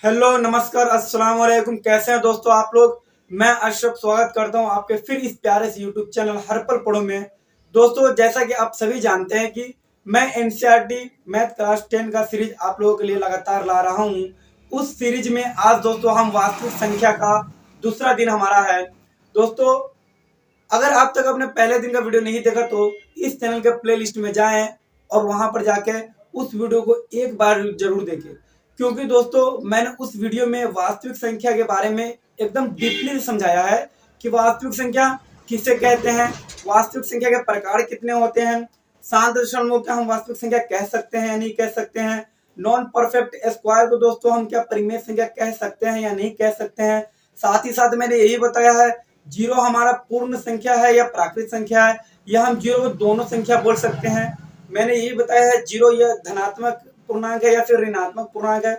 Hello नमस्कार अस्सलाम वालेकुम। कैसे हैं दोस्तों आप लोग। मैं अशरफ स्वागत करता हूं आपके फिर इस प्यारे से यूट्यूब चैनल हर पल पढ़ो में। दोस्तों जैसा कि आप सभी जानते हैं कि मैं एनसीईआरटी मैथ क्लास 10 का सीरीज आप लोगों के लिए लगातार ला रहा हूं। उस सीरीज में आज दोस्तों हम वास्तविक संख्या का दूसरा दिन हमारा है। दोस्तों अगर आप तक अपने पहले दिन का वीडियो नहीं देखा तो इस चैनल के प्ले लिस्ट में जाएं और वहां पर जाके उस वीडियो को एक बार जरूर देखें, क्योंकि दोस्तों मैंने उस वीडियो में वास्तविक संख्या के बारे में एकदम डीपली समझाया है कि वास्तविक संख्या किसे कहते हैं, वास्तविक संख्या के प्रकार कितने होते हैं, शांत दशमलव क्या हम वास्तविक संख्या कह सकते हैं या नहीं कह सकते हैं, नॉन परफेक्ट स्क्वायर को दोस्तों हम क्या परिमेय संख्या कह सकते हैं या नहीं कह सकते हैं। साथ ही साथ मैंने यही बताया है जीरो हमारा पूर्ण संख्या है या प्राकृत संख्या है, या हम जीरो को दोनों संख्या बोल सकते हैं। मैंने यही बताया है जीरो यह धनात्मक पूर्णांक है या फिर ऋणात्मक पूर्णांक है।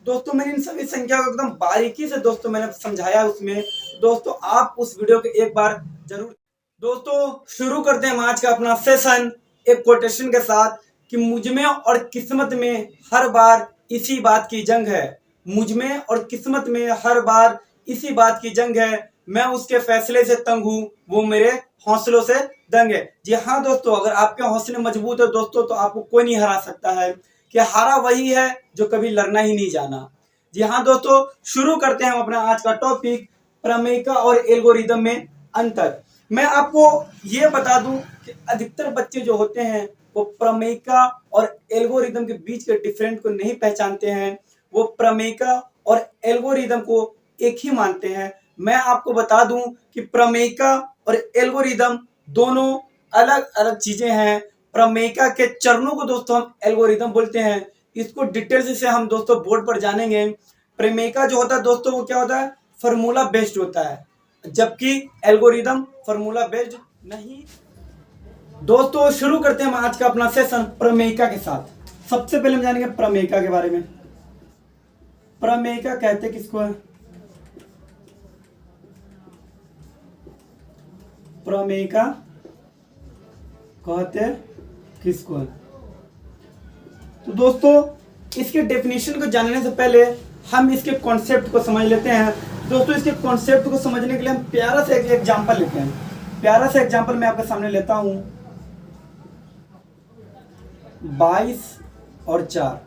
दोस्तों मैंने इन सभी संख्या को एकदम बारीकी से दोस्तों मैंने समझाया उसमें। दोस्तों आप उस वीडियो को एक बार जरूर। दोस्तों शुरू करते हैं आज का अपना सेशन एक कोटेशन के साथ कि मुझ में और किस्मत में हर बार इसी बात की जंग है। मुझ में और किस्मत में हर बार इसी बात की जंग है, मैं उसके फैसले से तंग हूँ, वो मेरे हौसलों से दंग है। जी हाँ दोस्तों, अगर आपके हौसले मजबूत है दोस्तों तो आपको कोई नहीं हरा सकता है, कि हारा वही है जो कभी लड़ना ही नहीं जाना। जी हाँ दोस्तों, शुरू करते हैं हम अपना आज का टॉपिक प्रमेयिका और एल्गोरिदम में अंतर। मैं आपको ये बता दूं कि अधिकतर बच्चे जो होते हैं वो प्रमेयिका और एल्गोरिदम के बीच के डिफरेंट को नहीं पहचानते हैं, वो प्रमेयिका और एल्गोरिदम को एक ही मानते हैं। मैं आपको बता दूं कि प्रमेयिका और एल्गोरिदम दोनों अलग अलग चीजें हैं। प्रमेयिका के चरणों को दोस्तों हम एल्गोरिदम बोलते हैं। इसको डिटेल्स से हम दोस्तों बोर्ड पर जानेंगे। प्रमेयिका जो होता है दोस्तों वो क्या होता है, फॉर्मूला बेस्ड होता है, जबकि एल्गोरिदम फॉर्मूला बेस्ड नहीं। दोस्तों शुरू करते हैं हम आज का अपना सेशन प्रमेयिका के साथ। सबसे पहले हम जानेंगे प्रमेयिका के बारे में। प्रमेयिका कहते किसको है? प्रमेयिका कहते किसको है? तो दोस्तों इसके डेफिनेशन को जानने से पहले हम इसके कॉन्सेप्ट को समझ लेते हैं। दोस्तों इसके कॉन्सेप्ट को समझने के लिए हम प्यारा सा एक एग्जांपल लेते हैं। प्यारा सा एग्जांपल मैं आपके सामने लेता हूं। 22 और 4,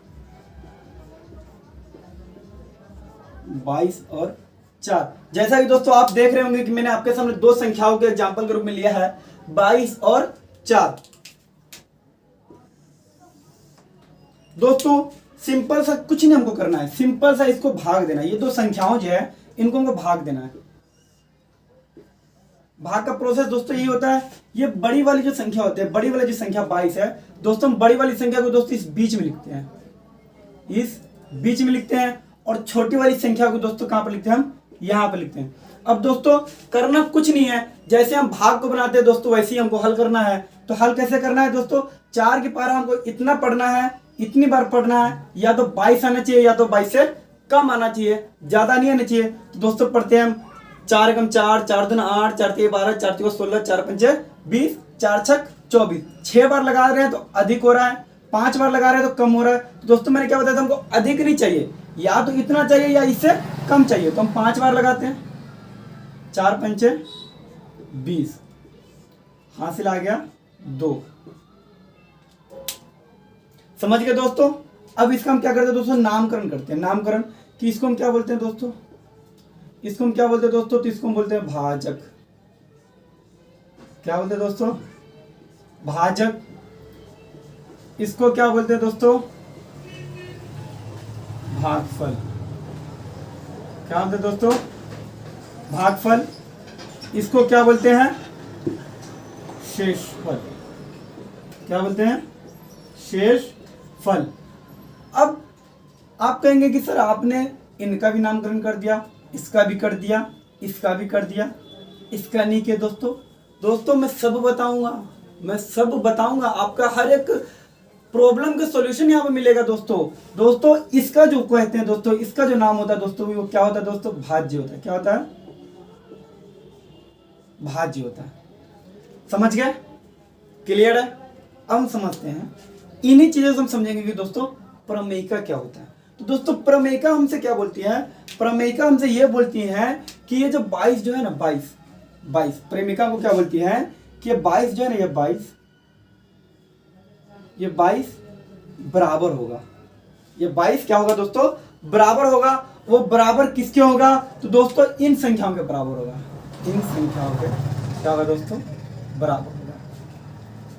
22 और 4। जैसा कि दोस्तों आप देख रहे होंगे कि मैंने आपके सामने दो संख्याओं के एग्जांपल के रूप में लिया है 22 और 4। दोस्तों सिंपल सा कुछ नहीं हमको करना है, सिंपल सा इसको भाग देना है। ये दो संख्याओं जो है इनको हमको भाग देना है। भाग का प्रोसेस दोस्तों यही होता है। ये बड़ी वाली जो संख्या होती है, बड़ी वाली जो संख्या 22 है दोस्तों, हम बड़ी वाली संख्या को दोस्तों इस बीच में लिखते हैं, इस बीच में लिखते हैं। और छोटी वाली संख्या को दोस्तों कहां पर लिखते हैं, हम यहां पर लिखते हैं। अब दोस्तों करना कुछ नहीं है, जैसे हम भाग को बनाते हैं दोस्तों वैसे ही हमको हल करना है। तो हल कैसे करना है दोस्तों, 4 की पारा हमको इतना पढ़ना है, इतनी बार पढ़ना है। या तो 22 आना चाहिए या तो 22 से कम आना चाहिए, ज्यादा नहीं आना चाहिए। तो दोस्तों पढ़ते हैं हम 4 एकम 4, 4 दूनी 8, 4 तिया 12, 4 तिया 16, 4 पंचे 20, 4 छक 24। 6 बार लगा रहे हैं तो अधिक हो रहा है, 5 बार लगा रहे हैं तो कम हो रहा है। तो दोस्तों मैंने क्या बताया था, हमको अधिक नहीं चाहिए, या तो इतना चाहिए या इससे कम चाहिए। तो हम 5 बार लगाते हैं, 4 पंचे 20, हासिल आ गया 2। समझ गए दोस्तों। अब इसका हम क्या करते हैं दोस्तों, नामकरण करते हैं। नामकरण कि इसको हम क्या बोलते हैं दोस्तों, इसको हम क्या बोलते हैं दोस्तों, तो इसको हम बोलते हैं भाजक। क्या बोलते हैं दोस्तों, भाजक। इसको क्या बोलते हैं दोस्तों, भागफल। क्या बोलते हैं दोस्तों, भागफल। इसको क्या बोलते हैं, शेषफल। क्या बोलते हैं, शेषफल। अब आप कहेंगे कि सर आपने इनका भी नामकरण कर दिया, इसका भी कर दिया, इसका भी कर दिया, इसका नहीं किया। दोस्तों मैं सब बताऊंगा, मैं सब बताऊंगा। आपका हर एक प्रॉब्लम का सॉल्यूशन यहाँ पे मिलेगा दोस्तों इसका जो कहते हैं दोस्तों, इसका जो नाम होता है दोस्तों वो क्या होता है दोस्तों, भाज्य होता है। क्या होता है, भाज्य होता है। समझ गए, क्लियर है। अब हम समझते हैं, इन्हीं चीजों से हम समझेंगे कि दोस्तों प्रमेयिका क्या होता है। तो दोस्तों प्रमेयिका हमसे क्या बोलती है, प्रमेयिका हमसे ये बोलती है कि ये जो 22 जो है ना 22 प्रेमिका को क्या बोलती है कि ये 22 जो है ना ये 22 बराबर होगा। ये 22 क्या होगा दोस्तों, बराबर होगा। वो बराबर किसके होगा, तो दोस्तों इन संख्याओं के बराबर होगा। इन संख्याओं के क्या होगा दोस्तों, बराबर होगा।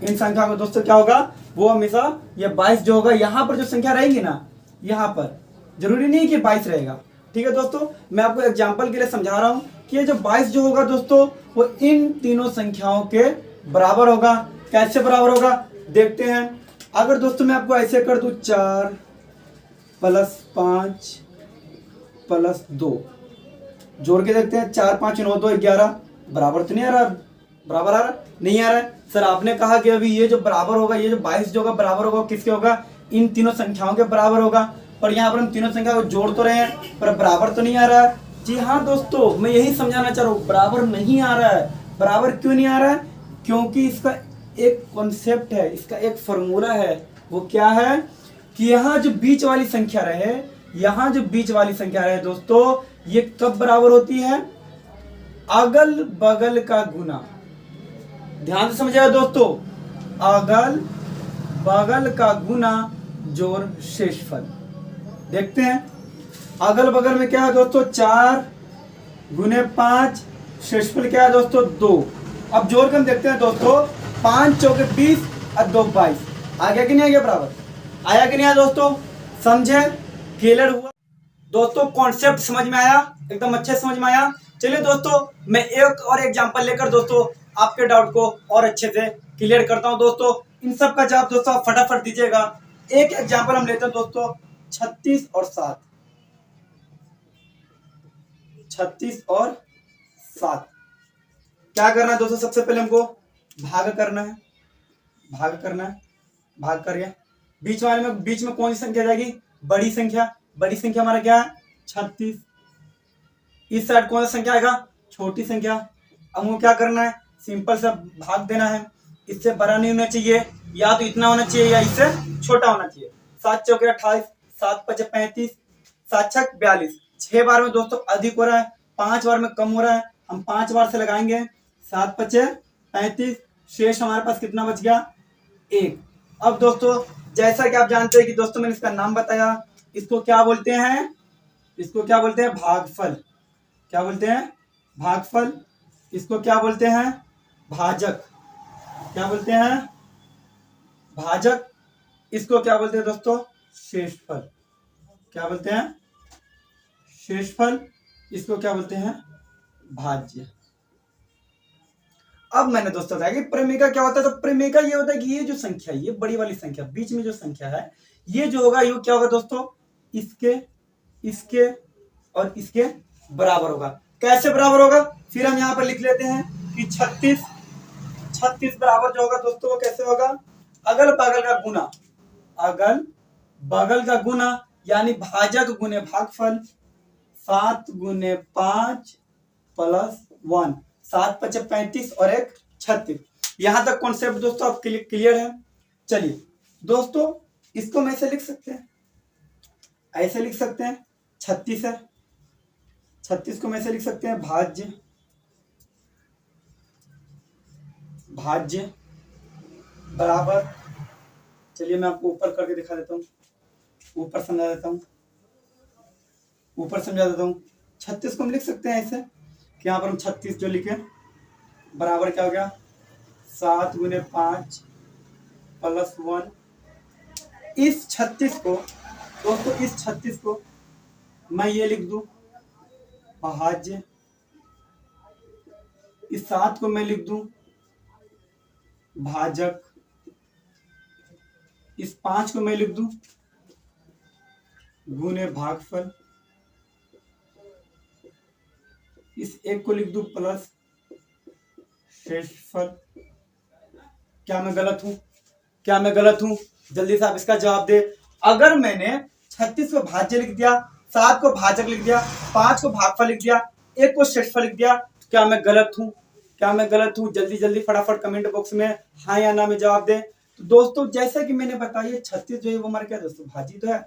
इन संख्याओं को दोस्तों क्या होगा, वो हमेशा ये 22 जो होगा, यहां पर जो संख्या रहेगी ना, यहां पर जरूरी नहीं कि 22 रहेगा। ठीक है दोस्तों, मैं आपको एग्जांपल के लिए समझा रहा हूं कि ये जो 22 जो होगा दोस्तों, वो इन तीनों संख्याओं के बराबर होगा। कैसे बराबर होगा देखते हैं। अगर दोस्तों मैं आपको ऐसे कर दूं 4 + 5 + 2, जोड़ के देखते हैं 4 5 9 2 11, बराबर तो नहीं आ रहा, बराबर आ रहा नहीं आ रहा है। सर आपने कहा कि अभी ये जो बराबर होगा, ये जो 22 जो होगा बराबर होगा किसके होगा, इन तीनों संख्याओं के बराबर होगा। पर यहाँ पर हम तीनों संख्या को जोड़ तो रहे हैं पर बराबर तो नहीं आ रहा है। जी हाँ दोस्तों, मैं यही समझाना चाह रहा हूँ, बराबर नहीं आ रहा है। बराबर क्यों नहीं आ रहा है, क्योंकि इसका एक कॉन्सेप्ट है, इसका एक फॉर्मूला है। वो क्या है कि यहाँ जो बीच वाली संख्या रहे, यहाँ जो बीच वाली संख्या रहे दोस्तों, ये कब बराबर होती है, अगल बगल का गुना। ध्यान से समझिएगा दोस्तों, अगल बगल का गुना जोड़ शेषफल। देखते हैं अगल बगल में क्या है दोस्तों, 4 × 5, शेषफल क्या है दोस्तों 2। अब जोड़ के हम देखते हैं दोस्तों, 5 चौके 20 और 2 22। आ गया कि नहीं आ गया, बराबर आया कि नहीं आया दोस्तों, समझे, क्लियर हुआ दोस्तों, कॉन्सेप्ट समझ में आया, एकदम अच्छे समझ में आया। चलिए दोस्तों, मैं एक और एग्जांपल लेकर दोस्तों आपके डाउट को और अच्छे से क्लियर करता हूं। दोस्तों इन सब का जवाब दोस्तों आप फटाफट दीजिएगा। एक एग्जांपल हम लेते हैं दोस्तों, 36 और 7। 36 और 7 क्या करना है दोस्तों, सबसे पहले हमको भाग करना है, भाग करना है। भाग करिए, बीच में कौन सी संख्या जाएगी, बड़ी संख्या। बड़ी संख्या हमारा क्या है 36। इस साइड कौन सा संख्या आएगा, छोटी संख्या। अब वो क्या करना है, सिंपल सा भाग देना है। इससे बड़ा नहीं होना चाहिए, या तो इतना होना चाहिए या इससे छोटा होना चाहिए। 7 चौके 28, 7 5 35, 7 6 42। 6 बार में दोस्तों अधिक हो रहा है, 5 बार में कम हो रहा है। हम 5 बार से लगाएंगे, 7 5 35, शेष हमारे पास कितना बच गया 1। अब दोस्तों जैसा कि आप जानते हैं कि दोस्तों मैंने इसका नाम बताया, इसको क्या बोलते हैं, इसको क्या बोलते हैं भागफल। क्या बोलते हैं, भागफल। इसको क्या बोलते हैं, भाजक। क्या बोलते हैं, भाजक। इसको क्या बोलते हैं दोस्तों, शेषफल। क्या बोलते हैं, शेषफल। इसको क्या बोलते हैं, भाज्य। अब मैंने दोस्तों बताया कि प्रमेयिका क्या होता है। तो प्रमेयिका ये होता है कि ये जो संख्या, ये बड़ी वाली संख्या, बीच में जो संख्या है, ये जो होगा ये क्या होगा दोस्तों, इसके इसके और इसके बराबर होगा। कैसे बराबर होगा, फिर हम यहाँ पर लिख लेते हैं कि 36 बराबर जो होगा दोस्तों वो कैसे होगा, अगल बगल का गुना। अगल बगल का गुना यानी भाजक गुने भागफल। 7 × 5 + 1, 7 5 35 और 1 36। यहां तक कॉन्सेप्ट दोस्तों आप क्लियर है। चलिए दोस्तों, इसको हम ऐसे लिख सकते हैं, ऐसे लिख सकते हैं, 36 है, 36 को हम ऐसे लिख सकते हैं भाज्य। भाज्य बराबर, चलिए मैं आपको ऊपर करके दिखा देता हूँ, ऊपर समझा देता हूँ, ऊपर समझा देता हूँ। 36 को हम लिख सकते हैं ऐसे कि यहाँ पर हम 36 जो लिखे बराबर क्या हो गया, 7 × 5 + 1। इस 36 को दोस्तों, इस 36 को मैं ये लिख दूं भाज्य। इस 7 को मैं लिख दूं भाजक। इस 5 को मैं लिख दूं गुने भागफल। इस 1 को लिख दूं प्लस शेषफल। क्या मैं गलत हूं, क्या मैं गलत हूं, जल्दी से आप इसका जवाब दे। अगर मैंने 36 को भाज्य लिख दिया, 7 को भाजक लिख दिया, 5 को भागफल लिख दिया, 1 को शेषफल लिख दिया, तो क्या मैं गलत हूं, क्या मैं गलत हूं, जल्दी जल्दी फटाफट कमेंट बॉक्स में हाँ या ना में जवाब दे। तो दोस्तों जैसा कि मैंने बताया 36 जो है वो हमारा क्या दोस्तों भाज्य तो है,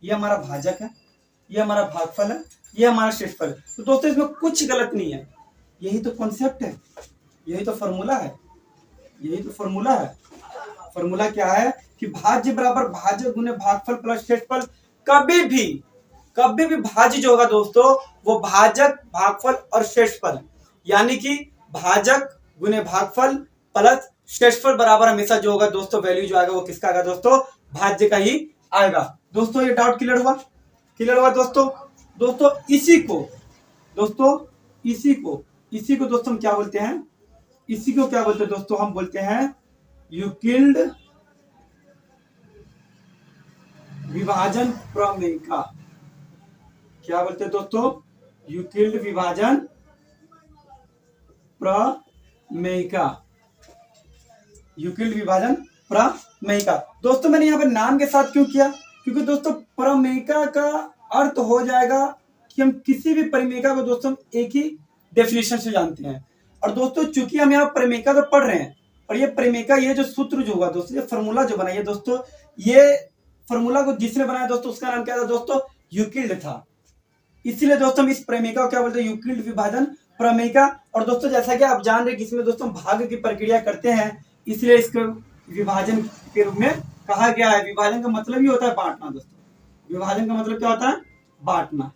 ये हमारा भाजक है, ये हमारा भागफल है, ये हमारा शेषफल है। तो दोस्तों इसमें कुछ गलत नहीं है, यही तो कॉन्सेप्ट है, यही तो फॉर्मूला है, यही तो फॉर्मूला है। फॉर्मूला क्या है कि भाज्य बराबर भाजक गुने भागफल प्लस शेषफल। कभी भी भाज्य जो होगा दोस्तों वो भाजक, भागफल और शेषफल, यानी कि भाजक गुने भागफल प्लस शेषफल बराबर हमेशा जो होगा दोस्तों वैल्यू जो आएगा वो किसका आएगा दोस्तों, भाज्य का ही आएगा। दोस्तों ये डाउट क्लियर हुआ? क्लियर हुआ दोस्तों? दोस्तों इसी को दोस्तों हम क्या बोलते हैं, इसी को क्या बोलते हैं दोस्तों, हम बोलते हैं यूक्लिड विभाजन प्रमेयिका। क्या बोलते हैं दोस्तों? यूक्लिड विभाजन प्रमेयिका, यूक्लिड विभाजन प्रमेयिका। दोस्तों मैंने यहाँ पे नाम के साथ क्यों किया, क्योंकि दोस्तों प्रमेयिका का अर्थ हो जाएगा कि हम किसी भी परिमेयिका को दोस्तों एक ही डेफिनेशन से जानते हैं। और दोस्तों चूंकि हम यहाँ परिमेयिका तो पढ़ रहे हैं, और ये परिमेयिका, ये जो सूत्र जो होगा दोस्तों, ये फॉर्मूला जो बनाइए दोस्तों, ये फॉर्मूला को जिसने बनाया दोस्तों उसका नाम क्या था दोस्तों, यूक्लिड था। इसीलिए दोस्तों हम इस प्रमेयिका को क्या बोलते हैं, यूक्लिड विभाजन प्रमेयिका। और दोस्तों जैसा कि आप जान रहे हैं कि इसमें दोस्तों भाग की प्रक्रिया करते हैं, इसलिए इसको विभाजन के रूप में कहा गया है। विभाजन का मतलब ही होता है बांटना दोस्तों, विभाजन का मतलब क्या होता है, बांटना।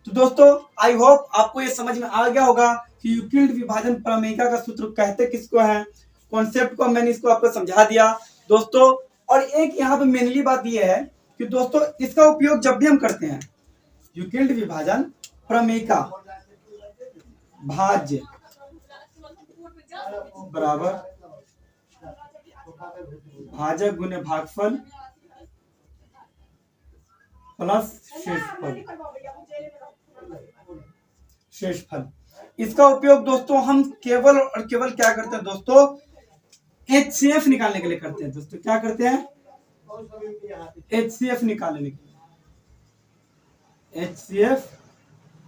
तो दोस्तों आई होप आपको ये समझ में आ गया होगा कि यूक्लिड विभाजन प्रमेयिका का सूत्र कहते किसको है। कॉन्सेप्ट को मैंने इसको आपको समझा दिया दोस्तों। और एक यहाँ पे मेनली बात ये है कि दोस्तों इसका उपयोग जब भी हम करते हैं, यूक्लिड विभाजन प्रमेयिका भाज्य बराबर भाजक गुने भागफल प्लस शेषफल, इसका उपयोग दोस्तों हम केवल और केवल क्या करते हैं दोस्तों, HCF निकालने के लिए करते हैं। दोस्तों क्या करते हैं, HCF निकालने के लिए, HCF।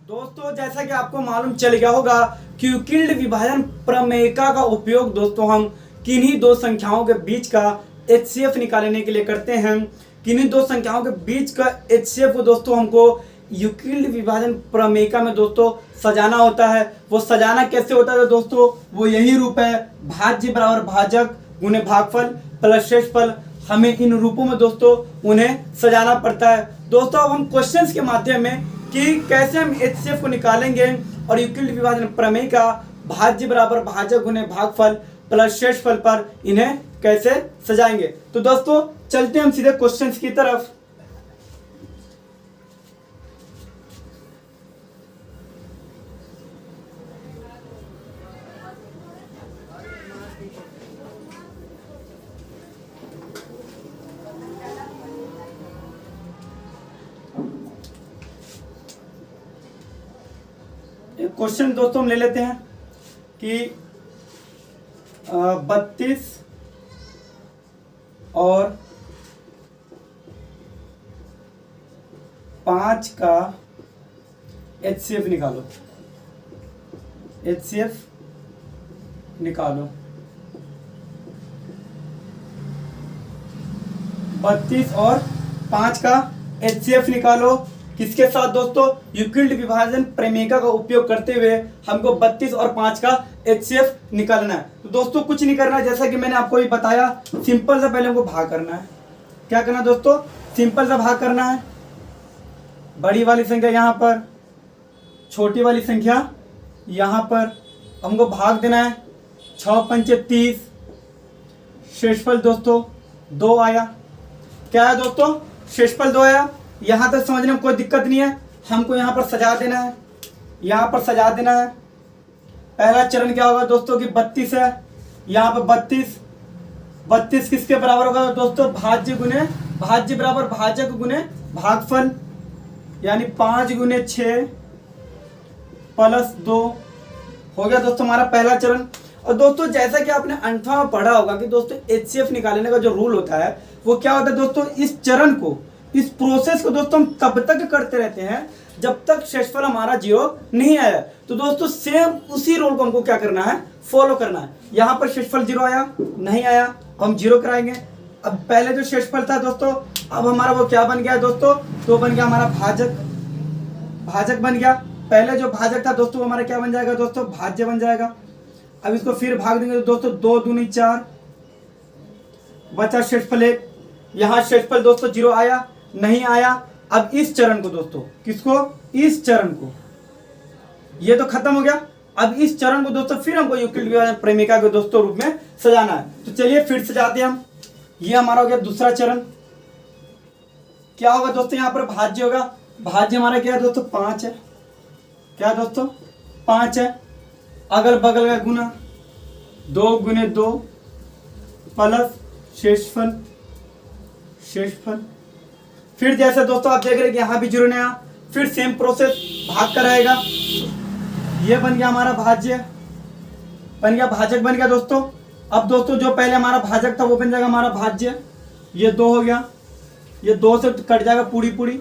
दोस्तों जैसा कि आपको मालूम चल गया होगा कि यूक्लिड विभाजन प्रमेयिका का उपयोग दोस्तों हम किन्हीं दो संख्याओं के बीच का HCF निकालने के लिए करते हैं। किन्हीं दो संख्याओं के बीच का HCF को दोस्तों हमको यूक्लिड विभाजन प्रमेयिका में दोस्तों सजाना होता है। वो सजाना कैसे होता है दोस्तों, वो यही रूप है, भाज्य बराबर भाजक गुने भागफल प्लस शेषफल। हमें इन रूपों में दोस्तों उन्हें सजाना पड़ता है। दोस्तों अब हम क्वेश्चंस के माध्यम में कि कैसे हम HCF को निकालेंगे और यूक्लिड विभाजन प्रमेयिका भाज्य बराबर भाजक गुने भागफल प्लस शेषफल पर इन्हें कैसे सजाएंगे। तो दोस्तों चलते हम सीधे क्वेश्चंस की तरफ। क्वेश्चन दोस्तों हम ले लेते हैं कि 32 और 5 का HCF निकालो, HCF निकालो। 32 और 5 का HCF निकालो किसके साथ दोस्तों, यूक्लिड विभाजन प्रमेयिका का उपयोग करते हुए हमको 32 और 5 का HCF निकालना है। तो दोस्तों कुछ नहीं करना है, जैसा कि मैंने आपको ये बताया, सिंपल सा पहले हमको भाग करना है। क्या करना है दोस्तों, सिंपल सा भाग करना है। बड़ी वाली संख्या यहाँ पर, छोटी वाली संख्या यहाँ पर, हमको भाग देना है। 6 पंचे 30, शेषफल दोस्तों 2 आया। क्या है दोस्तों, शेषफल 2 आया। यहाँ तक समझने में कोई दिक्कत नहीं है। हमको यहाँ पर सजा देना है, यहाँ पर सजा देना है। पहला चरण क्या होगा दोस्तों कि 32 है, यहाँ पर 32 किसके बराबर होगा दोस्तों, भाज्य बराबर भाजक गुने भागफल, यानी 5 गुने 6 प्लस 2 हो गया दोस्तों हमारा पहला चरण। और दोस्तों जैसा कि आपने अंठवा में पढ़ा होगा कि दोस्तों HCF निकालने का जो रूल होता है वो क्या होता है दोस्तों, इस चरण को, इस प्रोसेस को दोस्तों हम तब तक करते रहते हैं जब तक शेषफल हमारा 0 नहीं आया। तो दोस्तों सेम उसी रूल को हमको क्या करना है, फॉलो करना है। यहाँ पर शेषफल 0 आया, नहीं आया, हम 0 कराएंगे। अब पहले जो शेषफल था दोस्तों, अब हमारा वो क्या बन गया दोस्तों, तो बन गया हमारा भाजक, भाजक बन गया। पहले जो भाजक था दोस्तों हमारा क्या बन जाएगा दोस्तों, भाज्य बन जाएगा। अब इसको फिर भाग देंगे तो दोस्तों 2 दूनी 4, बचा शेषफल 1। यहाँ शेषफल दोस्तों 0 आया, नहीं आया। अब इस चरण को दोस्तों, किसको, इस चरण को, ये तो खत्म हो गया। अब इस चरण को दोस्तों फिर हमको यूक्लिड विभाजन प्रेमिका के दोस्तों रूप में सजाना है। तो चलिए फिर सजाते हैं हम। ये हमारा हो गया दूसरा चरण। क्या होगा दोस्तों, यहाँ पर भाज्य होगा। भाज्य हमारा क्या है दोस्तों, 5 है। क्या दोस्तों, 5 है। अगल बगल का गुना 2 गुने 2 प्लस शेषफल, शेषफल। फिर जैसे दोस्तों आप देख रहे हैं कि यहाँ भी 0 नहीं आया, फिर सेम प्रोसेस, भाग का रहेगा। ये बन गया हमारा भाज्य, बन गया भाजक, बन गया दोस्तों। अब दोस्तों जो पहले हमारा भाजक था वो बन जाएगा हमारा भाज्य। ये 2 हो गया, ये 2 से कट जाएगा पूरी पूरी।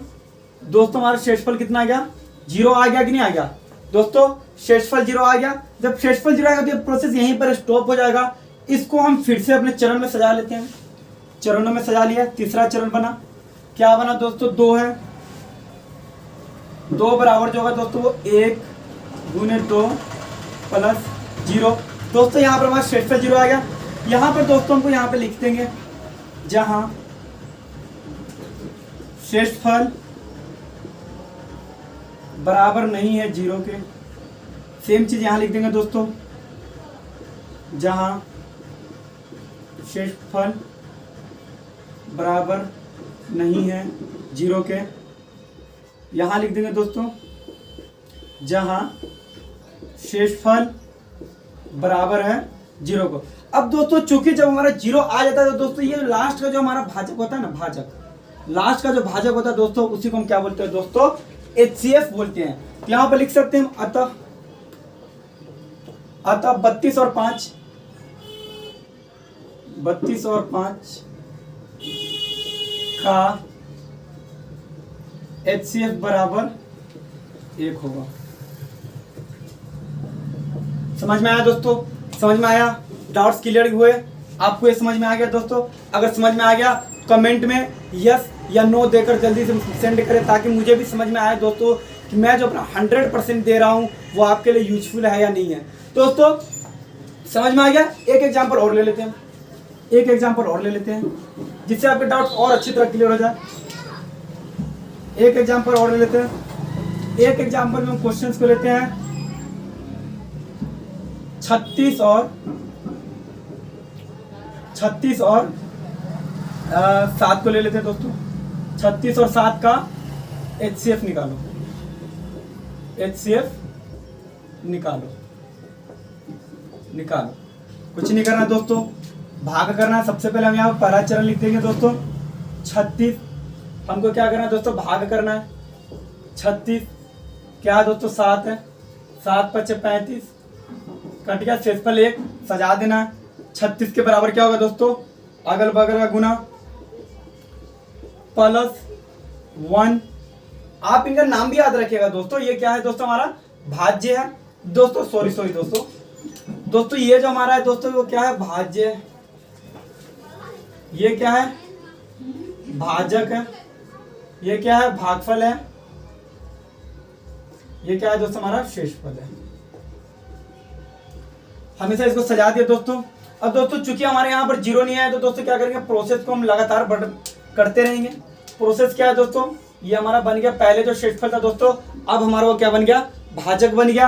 दोस्तों हमारा शेषफल कितना आ गया, 0 आ गया कि नहीं आ गया दोस्तों, शेषफल 0 आ गया। जब शेषफल 0 आएगा तो ये प्रोसेस यहीं पर स्टॉप हो जाएगा। इसको हम फिर से अपने चरण में सजा लेते हैं। चरणों में सजा लिया, तीसरा चरण बना। क्या बना दोस्तों, 2 है। 2 बराबर जो होगा दोस्तों वो 1 गुने 2 प्लस 0। दोस्तों यहाँ पर हमारा शेषफल 0 आ गया। यहाँ पर दोस्तों हमको यहाँ पे लिख देंगे, जहां शेषफल बराबर नहीं है 0 के। सेम चीज यहाँ लिख देंगे दोस्तों, जहां शेषफल बराबर नहीं है 0 के। यहाँ लिख देंगे दोस्तों, जहां शेषफल बराबर है 0 को। अब दोस्तों चूंकि जब हमारा 0 आ जाता है तो दोस्तों ये लास्ट का जो हमारा भाजक होता है ना, भाजक, लास्ट का जो भाजक होता है दोस्तों उसी को हम क्या बोलते हैं दोस्तों, HCF बोलते हैं। तो यहां पर लिख सकते हैं अतः 32 और 5 का HCF बराबर 1 होगा। समझ में आया दोस्तों, समझ में आया, डाउट्स क्लियर हुए, आपको ये समझ में आ गया दोस्तों। अगर समझ में आ गया कमेंट में यस या नो देकर जल्दी से सेंड करें, ताकि मुझे भी समझ में आए दोस्तों कि मैं जो अपना 100% दे रहा हूं वो आपके लिए यूजफुल है या नहीं है। दोस्तों समझ में आ गया। एक एग्जांपल और ले लेते हैं, एक एग्जांपल और ले लेते हैं जिससे आपके डाउट्स और अच्छी तरह क्लियर हो जाए। एक एग्जांपल और ले लेते हैं। एक एग्जांपल में हम क्वेश्चंस को लेते हैं 36 और 7 को ले लेते हैं दोस्तों। 36 और 7 का HCF निकालो, HCF निकालो। कुछ नहीं करना दोस्तों, भाग करना है। सबसे पहले हम यहाँ पहला चरण लिख देंगे दोस्तों 36। हमको क्या करना है दोस्तों, भाग करना है। 36 क्या है दोस्तों, 7 है। 7 × 5 = 35, कट गया, शेषफल 1 सजा देना है। 36 के बराबर क्या होगा दोस्तों, अगल बगल का गुना +1। आप इनका नाम भी याद रखिएगा दोस्तों। ये क्या है दोस्तों, हमारा भाज्य है दोस्तों। सॉरी दोस्तों ये जो हमारा है दोस्तों वो क्या है, भाज्य है। ये क्या है, भाजक है। ये क्या है, भागफल है। ये क्या है दोस्तों, हमारा शेषफल है। हमेशा इसको सजा दिया दोस्तों। अब दोस्तों चूंकि हमारे यहाँ पर 0 नहीं आया तो दोस्तों क्या करेंगे, प्रोसेस को हम लगातार करते रहेंगे। प्रोसेस क्या है दोस्तों, ये हमारा बन गया पहले जो शेषफल था दोस्तों, अब हमारा वो क्या बन गया, भाजक बन गया।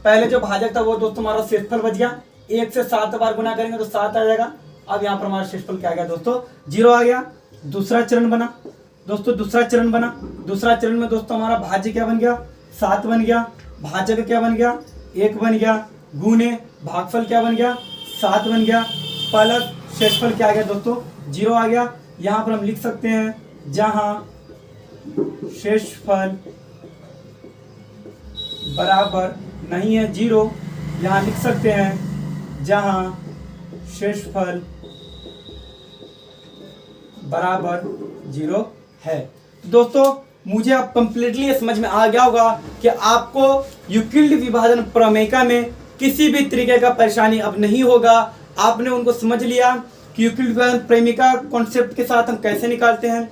पहले जो भाजक था वो दोस्तों हमारा शेषफल बच गया। 1 से 7 बार गुना करेंगे तो 7 आ जाएगा। अब यहाँ पर हमारा शेषफल क्या आ गया दोस्तों, 0 आ गया। दूसरा चरण बना दोस्तों, दूसरा चरण में दोस्तों हमारा भाज्य क्या बन गया, 7 बन गया। भाजक क्या बन गया, 1 बन गया। गुने भागफल क्या बन गया, 7 बन गया। प्लस शेषफल क्या आ गया दोस्तों, 0 आ गया। यहाँ पर हम लिख सकते हैं, जहां शेषफल बराबर नहीं है 0। यहाँ लिख सकते हैं, जहां शेषफल बराबर 0 है। दोस्तों मुझे अब कंप्लीटली ये समझ में आ गया होगा कि आपको यूक्लिड विभाजन प्रमेय में किसी भी तरीके का परेशानी अब नहीं होगा। आपने उनको समझ लिया कि यूक्लिड विभाजन प्रेमिका कॉन्सेप्ट के साथ हम कैसे निकालते हैं,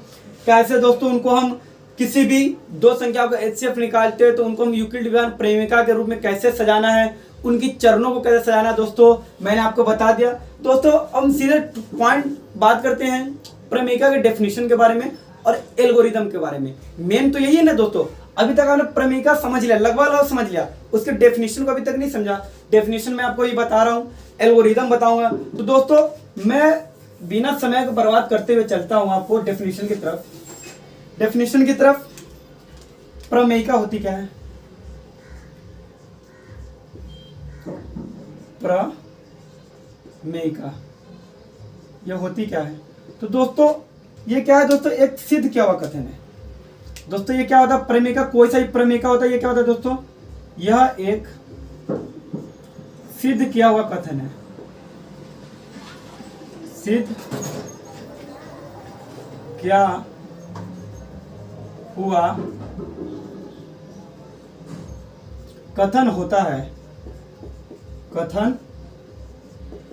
कैसे दोस्तों उनको हम किसी भी दो संख्याओं का HCF निकालते हैं तो उनको हम यूक्लिड विभाजन प्रेमिका के रूप में कैसे सजाना है, उनकी चरणों को कैसे सजाना है दोस्तों मैंने आपको बता दिया। दोस्तों हम सीधे पॉइंट बात करते हैं प्रेमिका के डेफिनेशन के बारे में और एल्गोरिदम के बारे में। मेन तो यही है ना दोस्तों, अभी तक आपने प्रेमिका समझ लिया, लगभग समझ लिया, उसके डेफिनेशन को अभी तक नहीं समझा। डेफिनेशन मैं आपको ये बता रहा हूँ, एल्गोरिदम बताऊंगा। तो दोस्तों मैं बिना समय को बर्बाद करते हुए चलता हूँ आपको डेफिनेशन की तरफ। डेफिनेशन की तरफ प्रेमिका होती क्या है, प्रेमिका ये होती क्या है। तो दोस्तों ये क्या है दोस्तों, एक सिद्ध किया हुआ कथन है। दोस्तों ये क्या होता है, प्रेमिका कोई सा ही प्रेमिका होता है, ये क्या होता है दोस्तों, यह एक सिद्ध किया हुआ कथन है। सिद्ध क्या हुआ कथन होता है, कथन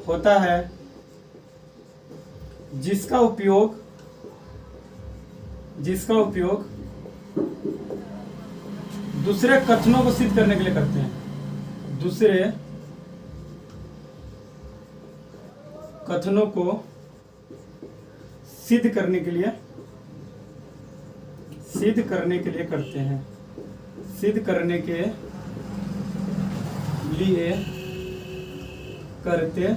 होता है जिसका उपयोग दूसरे कथनों को सिद्ध करने के लिए करते हैं, दूसरे कथनों को सिद्ध करने के लिए करते हैं, सिद्ध करने के लिए करते हैं।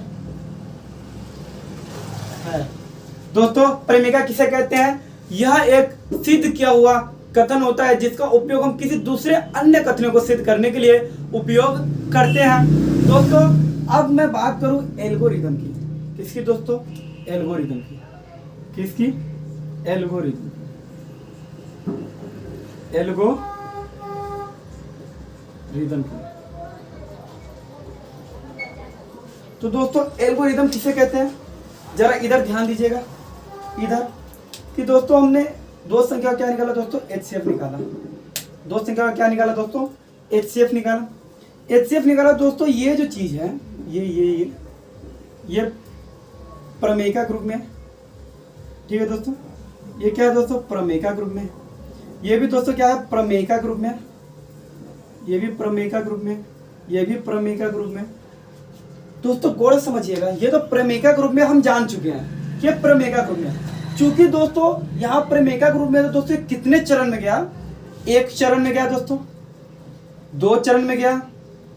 दोस्तों प्रेमिका किसे कहते हैं, यह एक सिद्ध किया हुआ कथन होता है जिसका उपयोग हम किसी दूसरे अन्य कथनों को सिद्ध करने के लिए उपयोग करते हैं। दोस्तों अब मैं बात करूं एल्गोरिदम की, किसकी दोस्तों, एल्गोरिदम की, किसकी, एल्गोरिदम, एल्गोरिदम की। तो दोस्तों एल्गोरिदम किसे कहते हैं, जरा इधर ध्यान दीजिएगा, इधर कि दोस्तों हमने दो संख्या क्या निकाला दोस्तों, HCF निकाला। दो संख्या क्या निकाला दोस्तों, HCF निकाला। HCF निकाला दोस्तों, ये जो चीज है ये प्रेमिका ग्रुप में, ठीक है दोस्तों, ये क्या है दोस्तों, प्रेमिका ग्रुप में। ये भी दोस्तों क्या है, प्रेमिका ग्रुप में, ये भी प्रेमिका ग्रुप में, ये भी प्रेमिका ग्रुप में। दोस्तों गौर समझिएगा, ये तो प्रेमिका ग्रुप में हम जान चुके हैं, ये प्रेमिका ग्रुप में। चूंकि दोस्तों यहाँ प्रेमिका ग्रुप में तो दोस्तों कितने चरण में गया, एक चरण में गया दोस्तों, दो चरण में गया,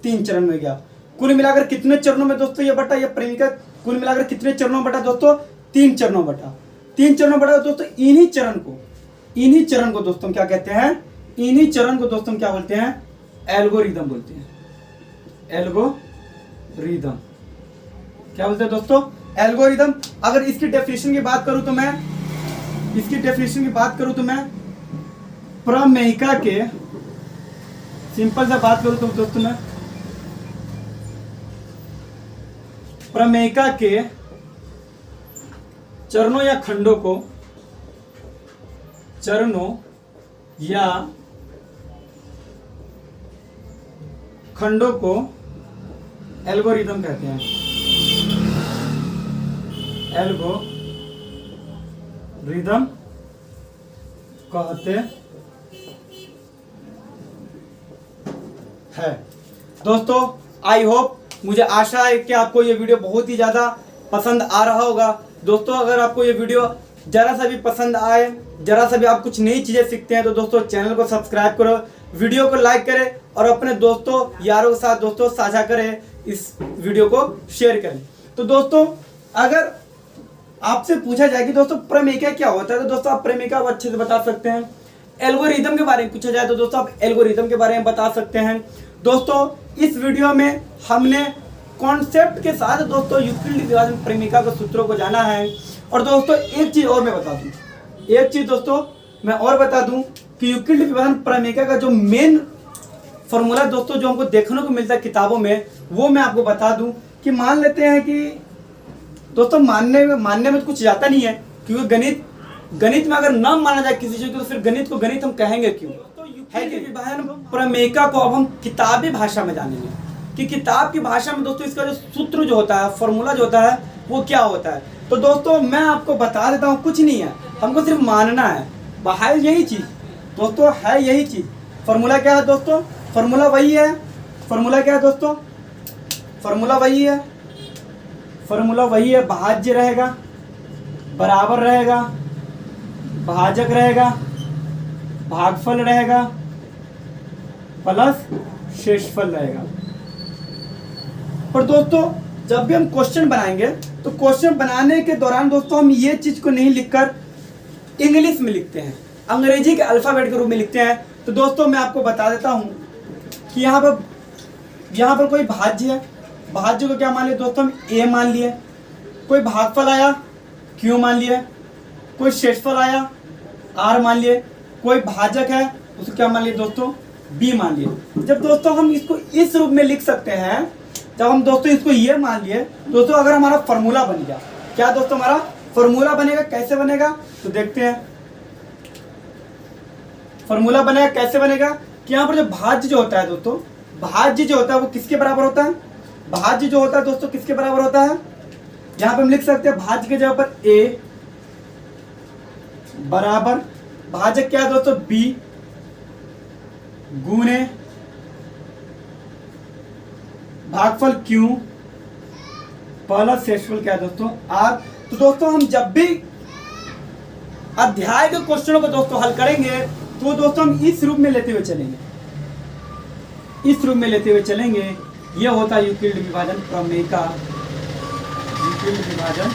तीन चरण में गया, कुल मिलाकर कितने चरणों में दोस्तों ये बटा, ये प्रेमिका कुल मिलाकर कितने चरणों में बटा दोस्तों, तीन चरणों में बटा, तीन चरणों में बटा दोस्तों। इन्हीं चरण को दोस्तों क्या कहते हैं, इन्हीं चरण को दोस्तों क्या बोलते हैं, एल्गोरिदम बोलते हैं, एल्गोरिदम क्या बोलते हैं दोस्तों, एल्गोरिदम। अगर इसकी डेफिनेशन की बात करूं तो मैं प्रेमिका के, सिंपल सा बात करूं तो दोस्तों मैं प्रेमिका के चरणों या खंडों को एल्गोरिदम कहते हैं, एल्गोरिदम कहते हैं। दोस्तों आई होप, मुझे आशा है कि आपको ये वीडियो बहुत ही ज़्यादा पसंद आ रहा होगा। दोस्तों अगर आपको ये वीडियो जरा सा भी पसंद आए, जरा सा भी आप कुछ नई चीज़ें सीखते हैं तो दोस्तों चैनल को सब्सक्राइब करो, वीडियो को लाइक करें और अपने दोस्तों यारों के साथ दोस्तों साझा करें, इस वीडियो को शेयर करें। तो दोस्तों अगर आपसे पूछा जाए कि दोस्तों प्रेमिका क्या होता है तो दोस्तों आप प्रेमिका को अच्छे से बता सकते हैं। एल्गोरिदम के बारे में पूछा जाए तो दोस्तों आप एल्गोरिदम के बारे में बता सकते हैं। दोस्तों इस वीडियो में हमने कॉन्सेप्ट के साथ दोस्तों यूक्लिड विभाजन प्रेमिका के सूत्रों को जाना है। और दोस्तों एक चीज और मैं बता दूं, एक चीज दोस्तों मैं और बता दूं कि यूक्लिड विभाजन प्रेमिका का जो मेन फॉर्मूला दोस्तों जो हमको देखने को मिलता है किताबों में, वो मैं आपको बता दूं कि मान लेते हैं कि दोस्तों मानने में तो कुछ जाता नहीं है, क्योंकि गणित में अगर ना माना जाए किसी चीज को तो फिर गणित को गणित हम कहेंगे क्यों। है कि विभाजन प्रेमिका को अब हम किताबी भाषा में जानेंगे कि किताब की भाषा में दोस्तों इसका जो सूत्र जो होता है, फॉर्मूला जो होता है वो क्या होता है। तो दोस्तों मैं आपको बता देता हूँ, कुछ नहीं है, हमको सिर्फ मानना है। है यही चीज़ दोस्तों, है यही चीज़। फॉर्मूला क्या है दोस्तों? फॉर्मूला वही है। फॉर्मूला क्या है दोस्तों? फॉर्मूला वही है। फॉर्मूला वही है, भाज्य रहेगा, बराबर रहेगा, भाजक रहेगा, भागफल रहेगा, प्लस शेषफल रहेगा। पर दोस्तों जब भी हम क्वेश्चन बनाएंगे तो क्वेश्चन बनाने के दौरान दोस्तों हम ये चीज को नहीं लिखकर इंग्लिश में लिखते हैं, अंग्रेजी के अल्फाबेट के रूप में लिखते हैं। तो दोस्तों मैं आपको बता देता हूं कि यहाँ पर कोई भाज्य है, भाज्य को क्या मान लिया दोस्तों? हम ए मान लिए। कोई भागफल आया, क्यू मान लिए। कोई शेषफल आया, आर मान लिए। कोई भाजक है, उसको क्या मान लिए दोस्तों? बी मान लिए। जब दोस्तों हम इसको इस रूप में लिख सकते हैं, जब हम दोस्तों इसको ये मान लिए दोस्तों, अगर हमारा फॉर्मूला बन गया, क्या दोस्तों हमारा फॉर्मूला बनेगा? कैसे बनेगा तो देखते हैं। फॉर्मूला बनेगा कैसे बनेगा कि यहाँ पर जो भाज्य जो होता है दोस्तों, भाज्य जो होता है वो किसके बराबर होता है? भाज्य जो होता है दोस्तों किसके बराबर होता है? यहाँ पे हम लिख सकते हैं भाज्य के जगह पर ए बराबर भाजक क्या है दोस्तों? बी गुणे भागफल क्यू प्लस शेषफल क्या है दोस्तों? आर। तो दोस्तों हम जब भी अध्याय के क्वेश्चनों को दोस्तों हल करेंगे तो दोस्तों हम इस रूप में लेते हुए चलेंगे, इस रूप में लेते हुए चलेंगे। यह होता है यूक्लिड विभाजन प्रमेय का, यूक्लिड विभाजन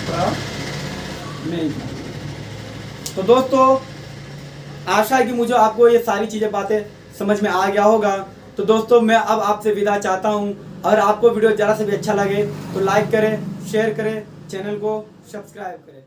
प्रमेय का। तो दोस्तों आशा है कि मुझे आपको ये सारी चीजें बातें समझ में आ गया होगा। तो दोस्तों मैं अब आपसे विदा चाहता हूं। अगर आपको वीडियो जरा से भी अच्छा लगे तो लाइक करें, शेयर करें, चैनल को सब्सक्राइब करें।